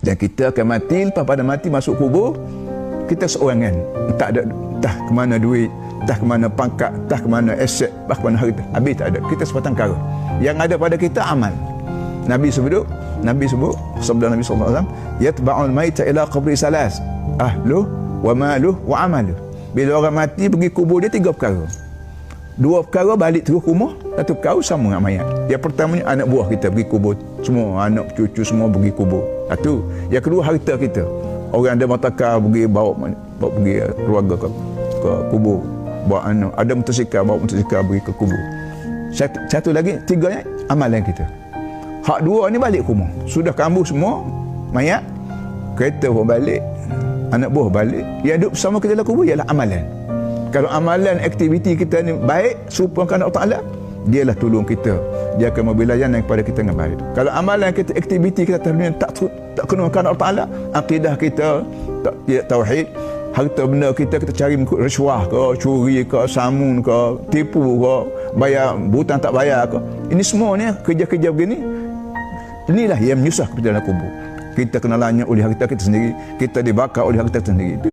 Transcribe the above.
Dan kita akan mati, lepas pada mati masuk kubur, kita seorangan. Tak ada, entah ke mana duit, entah ke mana pangkat, entah ke mana aset, entah ke mana harta. Habis tak ada. Kita sebatang kara. Yang ada pada kita amal. Nabi sebut, sabda Nabi SAW, yatba'ul maita ila qabri salas, ahluh wa maluh wa amaluh. Bila orang mati pergi kubur dia 3 perkara. 2 perkara balik terus ke rumah, 1 perkara sama dengan mayat. Yang pertamanya anak buah kita pergi kubur, semua anak cucu semua pergi kubur. 1. Yang kedua harta kita. Orang ada motorcar pergi bawa pergi keluarga ke kubur. Bawa anak, ada motosikal bawa motosikal pergi ke kubur. Satu lagi, 3nya amalan kita. Hak 2 ni balik ke rumah. Sudah kambuh semua mayat, kereta pun balik, anak buah balik. Yang duduk bersama kita dalam kubur ialah amalan. Kalau amalan aktiviti kita ni baik, serupa dengan Allah Ta'ala, dialah tolong kita. Dia akan memberi layanan kepada kita dengan baik. Kalau amalan kita, aktiviti kita tak kena dengan Allah Ta'ala, akidah kita tidak tauhid, harta benda kita cari rasuah ke, curi ke, samun ke, tipu ke, bayar hutang tak bayar ke. Ini semua ni kerja-kerja begini, inilah yang menyusah kita dalam kubur. Kita kena lanyap oleh harta kita sendiri, kita dibakar oleh harta kita sendiri.